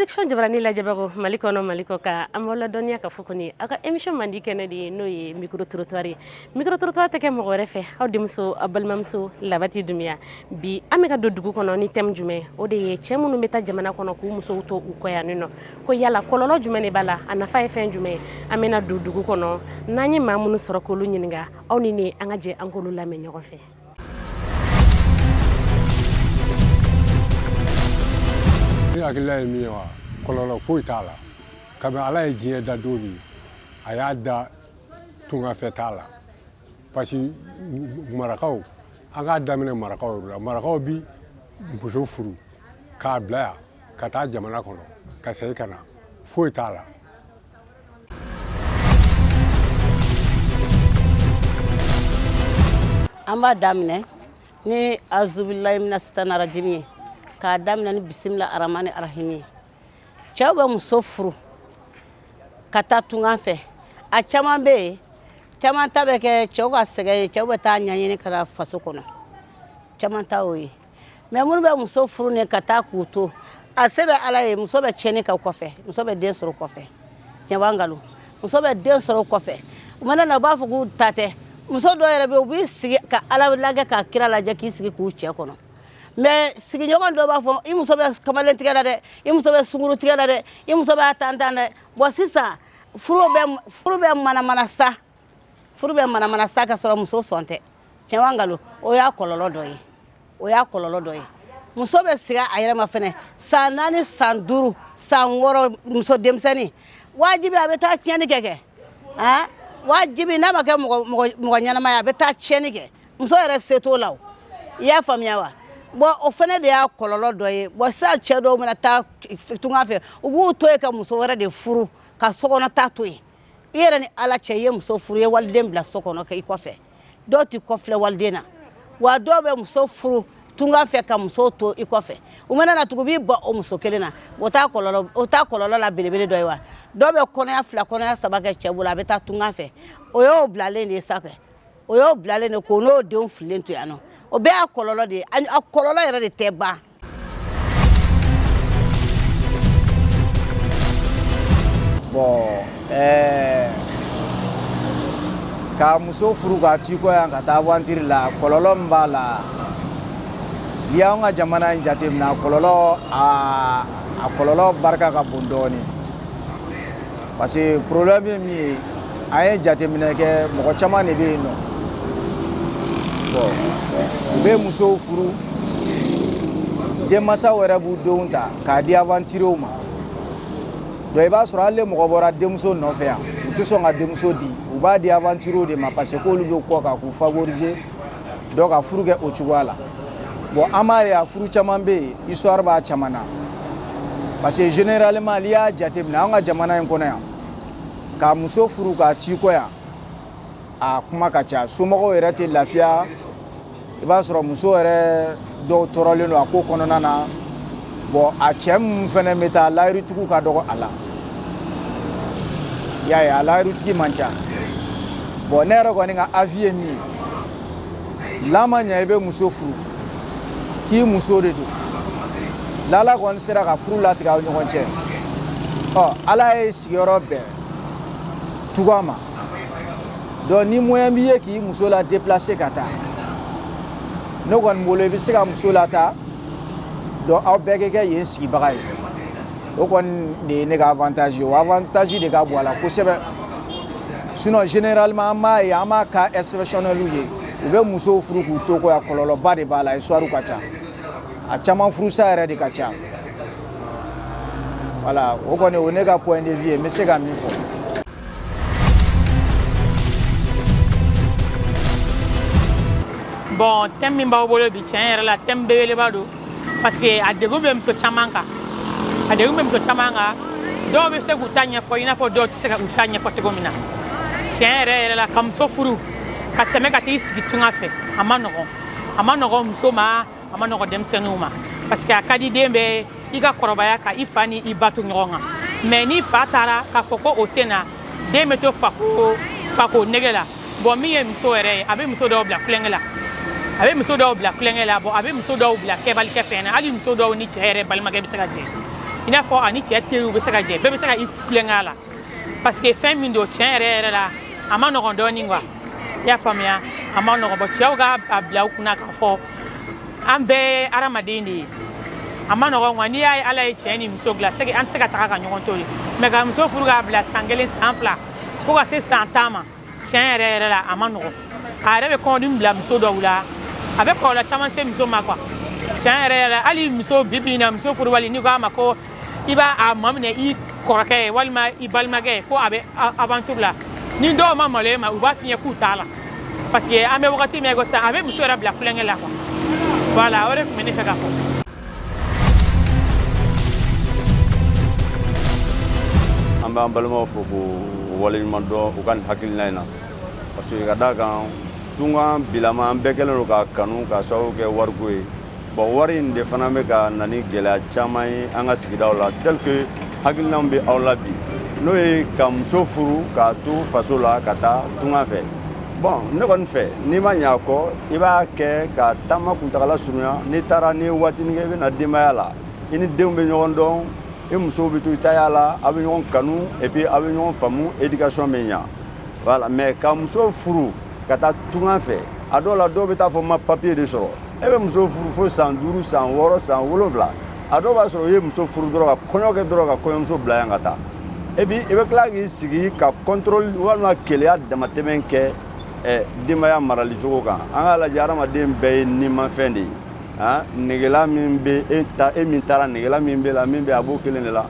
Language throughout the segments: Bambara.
Production Jabarani la Jabago Malikono Malikoka Amola Donia Kafukuni aka émission mandi Kennedy no ye micro trottoir teke mo refe awdimso abalmamso labati dumia bi ameka do dugu kono ni tem jume o de ye chemunu meta jamana kono ku muso to ukoya nino ko yala kololo jume ne bala anafa efen jume amena do dugu kono nanyi mamunu sorokolu nyinga awni ni angaje ankolu la menyo fe akila miwa kololo fuitala kama ala ejie da dobi ayada tunga fetala pasi marakau anga damene marakau bi mbuzo furu ka bla ka ta jamana kono ka sai kana fuitala amba damene ni azubillahi minastana rajimi ka damina ni bismillah arrahmani arrahim chawa musofuru kata tunga fe a chaman be chaman tabe ke chawa sege chawa ta nyanye ni kala faso kono chaman ta oyi me mun be musofuru ne kata kuto asebe alaye musobe cheni ka kofe musobe den soro kofe nyawangalu musobe den soro kofe umana na bafu ku tate muso do yere be ubi sigi ka ala lage ka kira laje ki sigi ku che kono mais sigi nyogon do ba fo imuso be kamalen tigala de imuso be sunguru tigala de imuso be atantana bo sisa furu be mana sa ka soro muso sonte chewangalo o ya kololo doyi muso be siga ayere ma fene sanani sanduru sanworo muso demsani wajibi abeta tieni keke ha wajibi na make mo nyana ma abeta tieni ke muso ere seto law ya famyawa bo ofene de ya kololo doye bo sa chedo mena ta tunga fe ubu toye ka muso wara de furu ka sokono tatoyi yere ni ala cheye muso furu ye walde mbla sokono ka ikofe doti kofle waldena wa dobe muso furu tunga fe ka muso to ikofe umena na tugubi bo o muso kelena o ta kololo la belebele doye wa dobe kono ya fla kono ya sabaka chebula beta tunga fe oyo blale ni sake oyo blale ne kono de on flentu ya no obe akololo de akololo yere de teba bon ka muso furu ka ti ko yan ka ta aventure la kololo mbala liya nga jamana njate na kololo a kololo barka ka bondoni parce que problème mi ay jate mina ke mo chama ne be no bon be muso furu de masa wera bu donta ka di aventure ma do e ba sura le mo bora de muso no fe ya to so nga de muso di u ba di aventure de ma parce que ko lu ko ka ku favoriser do ka furu ke o chugwala bon amare ya furu chamambe histoire ba chamana parce que généralement liya jate na nga jamana en kona ya ka muso furu ka ti ko ya a kuma ka cha sumogo yere te lafia iba soro muso yere do torole no akoko konona na bo a chem fene meta lairu tuku ka dogo ala ya lairu tiki mancha bo nero ko nga avie mi lama nya ibe muso furu ki muso de do lala ko sera ka furu la tiga nyon che oh ala e sigoro be tugama donc ni moyen biye ki muso la déplacer kata no gon molo bi sika muso la ta do aw bege ke yen sigi bagay o kon de ne ga avantage de ga boala ko sebe sinon généralement ma ka exceptionnel uye ube muso furu ku to ko ya kololo bade bala histoire kacha a chama furu sa ere de kacha voilà o kon o ne ga point de vue mais c'est ga mi fo bon thème min bawo bolo bi tiens yɛrɛ la thème belebele ba do parce que a degun bɛ muso caman kan dɔw bɛ se k'u ta ɲɛfɔ i n'a fɔ dɔw tɛ se ka u ta ɲɛfɔ cogo min na tiɲɛ yɛrɛ la ka muso furu ka tɛmɛ ka t'i sigi tunga fɛ a ma nɔgɔn muso ma a ma nɔgɔn denmisɛnninw ma parce que a ka di den bɛ i ka kɔrɔbaya ka i fa ni i ba to ɲɔgɔn kan mais ni fa taara k'a fɔ ko o tɛ na den bɛ to fako nege la bon min ye muso yɛrɛ ye a bɛ muso dɔw bila kulonkɛ la a bɛ muso dɔw bila kulonkɛ la bon a bɛ muso dɔw bila kɛbalikɛ fɛn na hali muso dɔw ni cɛ yɛrɛ balimakɛ bɛ se ka jɛ i n'a fɔ ani cɛ teriw bɛ se ka jɛ bɛɛ bɛ se ka i kulonkɛ la parce que fɛn min don tiɲɛ yɛrɛ la a ma nɔgɔn dɔɔnin quoi i y'a faamuya a ma nɔgɔn cɛw ka bila u kunna k'a fɔ an bɛɛ ye hadamaden de ye a ma nɔgɔn quoi n'i y'a ye ala ye cɛ ni muso bila c'est que an tɛ se ka taga ka ɲɔgɔn to de mais ka muso furu k'a bila san 1 san 2 fo ka se san 10 ma tiɲɛ yɛrɛ la a ma nɔgɔn a yɛrɛ bɛ kɔnɔdimi bila muso dɔw la a bɛ kɔlɔlɔ caman se muso ma quoi tiɲɛ yɛrɛ la hali muso bi bi in na muso furu wali n'i ko a ma ko i b'a a maminɛ i kɔrɔkɛ ye walima i balimakɛ ye ko a bɛ aventure la ni dɔw ma malo e ma u b'a f'i ye k'u t'a la parce que an bɛ wagati min ko sisan a bɛ muso yɛrɛ bila kulonkɛ la quoi voilà o de tun bɛ ne fɛ ka fɔ. An b'an balimaw fo k'u waleɲuman dɔn u ka nin hakilina in na parce que ka d'a kan tunga bilama an bɛɛ kɛlen don ka kanu ka sababu kɛ wariko ye bon wari in de fana bɛ ka na ni gɛlɛya caman ye an ka sigidaw la tel que hakilinaw bɛ aw la bi n'o ye ka muso furu k'a to faso la ka taa tunga fɛ bon ne kɔni fɛ n'i ma ɲɛ a kɔ i b'a kɛ ka taama kuntagala surunya n'i taara n'i ye waatinin kɛ i bɛna denbaya la i ni denw bɛ ɲɔgɔn dɔn i musow bɛ to i ta y'a la a bɛ ɲɔgɔn kanu et puis a bɛ ɲɔgɔn faamu éducation bɛ ɲa voilà mais ka muso furu ka taa tunga fɛ a dɔw la dɔw bɛ taa fɔ ma papier de sɔrɔ e bɛ muso furu fo san 5 san 6 san 7 a dɔw b'a sɔrɔ i ye muso furu dɔrɔn ka kɔɲɔ kɛ dɔrɔn ka kɔɲɔmuso bila yan ka taa et puis i bɛ tila k'i sigi ka contrôle walima keleya damatɛmɛ kɛ denbaya marali cogo kan an k'a lajɛ hadamaden bɛɛ ye nimafɛn de ye negela min bɛ e min taara negela min bɛ la min bɛ a b'o kelen de la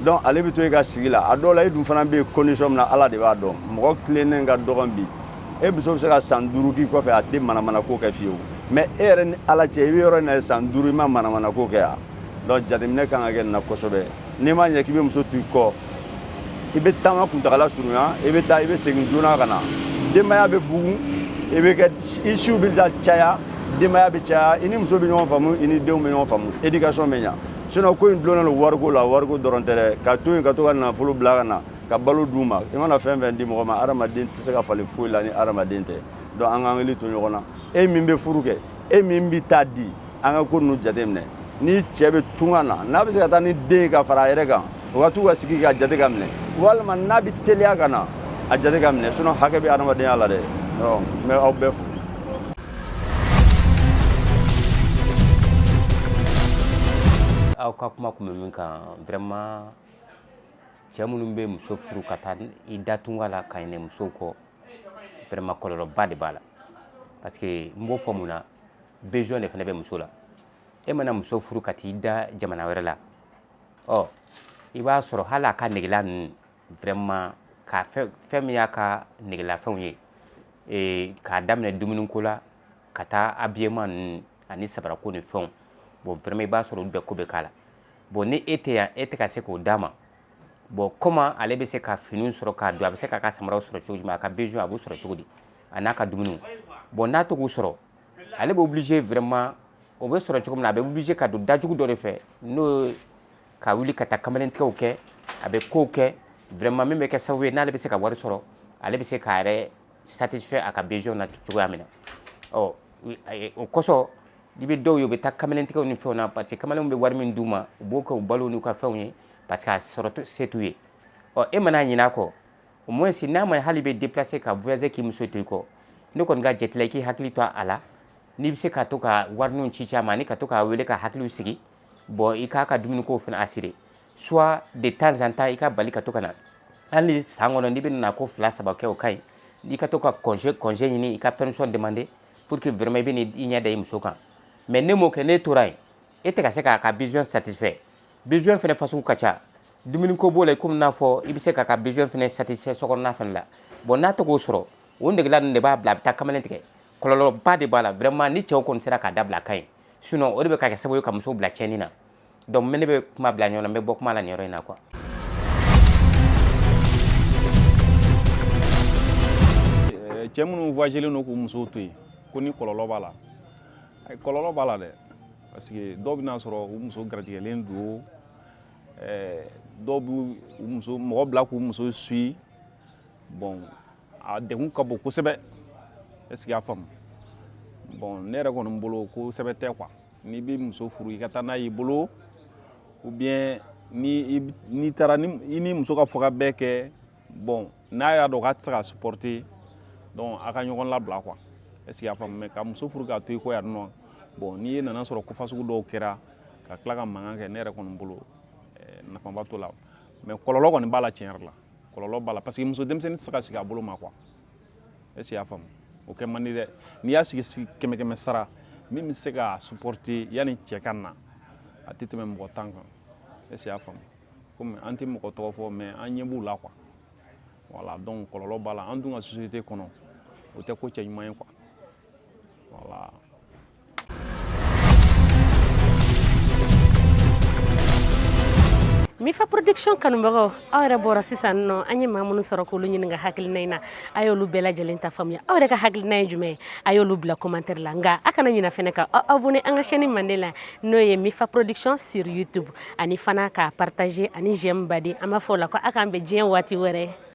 donc ale bɛ to e ka sigi la a dɔw la e dun fana bɛ condition min na ala de b'a dɔn mɔgɔ tilennen ka dɔgɔn bi e muso bɛ se ka san 5 k'i kɔfɛ a tɛ manamana ko kɛ fiyewu mais e yɛrɛ ni ala cɛ i bɛ yɔrɔ in na san 5 i ma manamana ko kɛ yan donc jateminɛ kan ka kɛ nin na kosɛbɛ n'i ma ɲɛ k'i bɛ muso to i kɔ i bɛ taama kuntagala surunya i bɛ taa i bɛ segin joona ka na denbaya bɛ bugun i bɛ kɛ i siw bɛ taa caya denbaya bɛ caya i ni muso bɛ ɲɔgɔn faamu i ni denw bɛ ɲɔgɔn faamu éducation bɛ ɲa sinon ko in dulonnen don wariko la wariko dɔrɔn tɛ dɛ ka to yen ka to ka nafolo bila ka na ka balo d'u ma i mana fɛn fɛn di mɔgɔ ma hadamaden tɛ se ka falen foyi la ni hadamaden tɛ donc an k'an hakili to ɲɔgɔn na e min bɛ furu kɛ e min bɛ taa di an ka ko ninnu jateminɛ ni cɛ bɛ tunga na n'a bɛ se ka taa ni den ye ka fara a yɛrɛ kan o ka t'u ka sigi ka jate ka minɛ walima n'a bɛ teliya ka na a jate ka minɛ sinon hakɛ bɛ hadamadenya la dɛ donc n bɛ aw bɛɛ fo. aw ka kuma kun bɛ min kan vraiment cɛ minnu bɛ muso furu ka taa i da tunga la ka ɲinɛ musow kɔ vraiment kɔlɔlɔba de b'a la parce que n b'o fɔ mun na besoin de fana bɛ muso la e mana muso furu ka t'i da jamana wɛrɛ la ɔ i b'a sɔrɔ hali a ka negela ninnu vraiment ka fɛn min y'a ka negelafɛnw ye k'a daminɛ dumuniko la ka taa habillement ninnu ani sabarako ni fɛnw bon vraiment i b'a sɔrɔ olu bɛɛ ko bɛ k'a la bon ni e tɛ yan e tɛ ka se k'o d'a ma bon comment ale bɛ se ka finiw sɔrɔ k'a don a bɛ se k'a ka samaraw sɔrɔ cogo jumɛn a ka besoin a b'o sɔrɔ cogo di a n'a ka dumuniw bon n'a to k'u sɔrɔ ale bɛ obligé vraiment o bɛ sɔrɔ cogo min na a bɛ obligé ka don dajugu dɔ de fɛ n'o ka wuli ka taa kamalentigɛw kɛ a bɛ kow kɛ vraiment min bɛ kɛ sababu ye n'ale bɛ se ka wari sɔrɔ ale bɛ se k'a yɛrɛ satisfait a ka besoin na cogoya min na ɔ o kosɔn i bɛ dɔw ye u bɛ taa kamalentigɛw ni fɛnw na parce que kamalenw bɛ wari min d'u ma u b'o kɛ u balo n'u ka fɛnw ye parce que a sɔrɔ se t'u ye ɔ e mana ɲinɛ a kɔ au moins n'a ma hali bɛ déplacer ka voyager k'i muso to i kɔ ne kɔni ka jate la i k'i hakili to a la n'i bɛ se ka to ka warininw ci a ma ani ka to k'a wele ka hakiliw sigi bon i k'a ka dumunikow fana assurer soit de temps en temps i ka bali ka to ka na hali san kɔnɔ n'i bɛ na ko 2 3 kɛ o ka ɲi i ka to ka congé ɲini i ka permission demander pour que vraiment i bɛ n'i ɲɛ da i muso kan mais ne m'o kɛ ne tora yen e tɛ ka se k'a ka besoin satisfait besoin fana fasugu ka ca dumuniko b'o la komi n'a fɔ i bɛ se k'a ka besoin fana satisfait sokɔnɔna fana la bon n'a tɛ k'o sɔrɔ o negela ninnu de b'a bila a bɛ taa kamalen tigɛ kɔlɔlɔba de b'a la vraiment ni cɛw kɔni sera k'a dabila a ka ɲi sinon o de bɛ ka kɛ sababu ye ka musow bila tiɲɛni na donc ne bɛ kuma bila ɲɔgɔn na n bɛ bɔ kuma la nin yɔrɔ in na quoi. Cɛ minnu voyagelen don k'u musow to yen ko ni kɔlɔlɔ b'a la kɔlɔlɔ b'a la dɛ parce que dɔw bɛna sɔrɔ u muso garisigɛlen don dɔw b'u muso mɔgɔ bila k'u muso suit bon a degun ka bon kosɛbɛ est-ce que y'a faamu bon ne yɛrɛ kɔni bolo ko sɛbɛ tɛ quoi n'i bɛ muso furu i ka taa n'a y'i bolo ou bien ni taara ni muso ka fɔ ka bɛɛ kɛ bon n'a y'a dɔn k'a tɛ se ka supporter donc a ka ɲɔgɔn labila quoi est-ce que y'a faamu mais ka muso furu k'a to i kɔ yan nɔ bon n'i nana sɔrɔ ko fasugu dɔw kɛra ka tila ka mankan kɛ ne yɛrɛ kɔni bolo nafaba t'o la mais kɔlɔlɔ kɔni b'a la tiɲɛ yɛrɛ la kɔlɔlɔ b'a la parce que muso denmisɛnnin tɛ se ka sigi a bolo ma quoi est-ce que y'a faamu o kɛ man di dɛ n'i y'a sigi 100 sara min bɛ se ka supporter yanni cɛ ka na a tɛ tɛmɛ mɔgɔ 10 kan est-ce que y'a faamu komi an tɛ mɔgɔ tɔgɔ fɔ mais an ɲɛ b'u la quoi voilà donc kɔlɔlɔ b'a la an dun ka société kɔnɔ o tɛ ko cɛ ɲuman ye quoi voilà. Mifa production kanubagaw aw yɛrɛ bɔra sisan nɔ an ye maa minnu sɔrɔ k'olu ɲininka hakilina in na a y'olu bɛɛ lajɛlen ta faamuya aw yɛrɛ ka hakilina ye jumɛn ye a y'olu bila commentaire la nka a kana ɲina fɛnɛ ka abonné an ka chaîne Mande la n'o ye Mifa production sur YouTube ani fana ka partager ani j'aime baden an b'a fɔ o la ko a k'an bɛn diɲɛ waati wɛrɛ